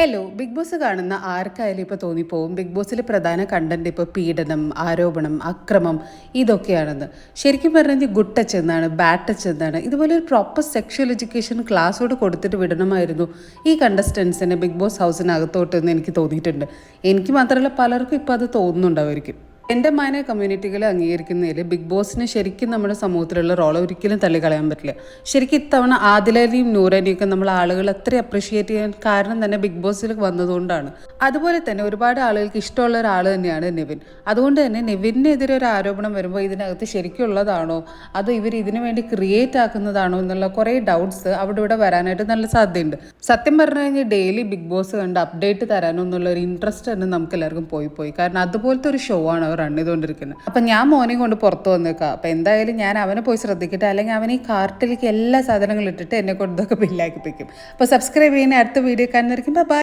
Hello big boss കാണുന്ന ആർക്കായാലും ഇപ്പോൾ തോന്നിപ്പോവും ബിഗ് ബോസിലെ പ്രധാന കണ്ടന്റ് ഇപ്പോൾ പീഡനം, ആരോപണം, അക്രമം ഇതൊക്കെയാണെന്ന്. ശരിക്കും പറഞ്ഞാൽ ഗുഡ് ടച്ച് എന്നാണ്, ബാഡ് ടച്ച് എന്നാണ്, ഇതുപോലെ ഒരു പ്രോപ്പർ സെക്ഷൽ എഡ്യൂക്കേഷൻ ക്ലാസ്സോട് കൊടുത്തിട്ട് വിടണമായിരുന്നു ഈ കണ്ടസ്റ്റൻസിനെ ബിഗ് ബോസ് ഹൗസിനകത്തോട്ട് എന്ന് എനിക്ക് തോന്നിയിട്ടുണ്ട്. എനിക്ക് മാത്രമല്ല പലർക്കും ഇപ്പോൾ അത് തോന്നുന്നുണ്ടാവുമായിരിക്കും. എൻ്റെ മാന കമ്മ്യൂണിറ്റികളെ അംഗീകരിക്കുന്നതിൽ ബിഗ് ബോസിന് ശരിക്കും നമ്മുടെ സമൂഹത്തിലുള്ള റോൾ ഒരിക്കലും തള്ളിക്കളയാൻ പറ്റില്ല. ശരിക്കും ഇത്തവണ ആദിലനെയും നൂറനെയും ഒക്കെ നമ്മൾ ആളുകൾ അത്ര അപ്രിഷിയേറ്റ് ചെയ്യാൻ കാരണം തന്നെ ബിഗ് ബോസിൽ വന്നതുകൊണ്ടാണ്. അതുപോലെ തന്നെ ഒരുപാട് ആളുകൾക്ക് ഇഷ്ടമുള്ള ഒരാൾ തന്നെയാണ് നെവിൻ. അതുകൊണ്ട് തന്നെ നെവിനെതിരെ ഒരു ആരോപണം വരുമ്പോൾ ഇതിനകത്ത് ശരിക്കുള്ളതാണോ അതോ ഇവർ ഇതിനു വേണ്ടി ക്രിയേറ്റ് ആക്കുന്നതാണോ എന്നുള്ള കുറേ ഡൗട്ട്സ് അവിടെ ഇവിടെ വരാനായിട്ട് നല്ല സാധ്യതയുണ്ട്. സത്യം പറഞ്ഞു കഴിഞ്ഞാൽ ഡെയിലി ബിഗ് ബോസ് കണ്ട് അപ്ഡേറ്റ് തരാനോ എന്നുള്ള ഒരു ഇൻട്രസ്റ്റ് തന്നെ നമുക്ക് എല്ലാവർക്കും പോയി കാരണം അതുപോലത്തെ ഒരു ഷോ ആണ് അവർ റൺ ചെയ്തുകൊണ്ടിരിക്കുന്നത്. അപ്പം ഞാൻ മോനെയും കൊണ്ട് പുറത്ത് വന്നേക്കാം. അപ്പം എന്തായാലും ഞാൻ അവനെ പോയി ശ്രദ്ധിക്കട്ടെ, അല്ലെങ്കിൽ അവൻ ഈ കാർട്ടിലേക്ക് എല്ലാ സാധനങ്ങളും ഇട്ടിട്ട് എന്നെ കൊണ്ട് ഇതൊക്കെ ബില്ലാക്കിപ്പിക്കും. അപ്പോൾ സബ്സ്ക്രൈബ് ചെയ്യുന്ന അടുത്ത വീഡിയോ കാണുന്നതായിരിക്കും. ബൈ.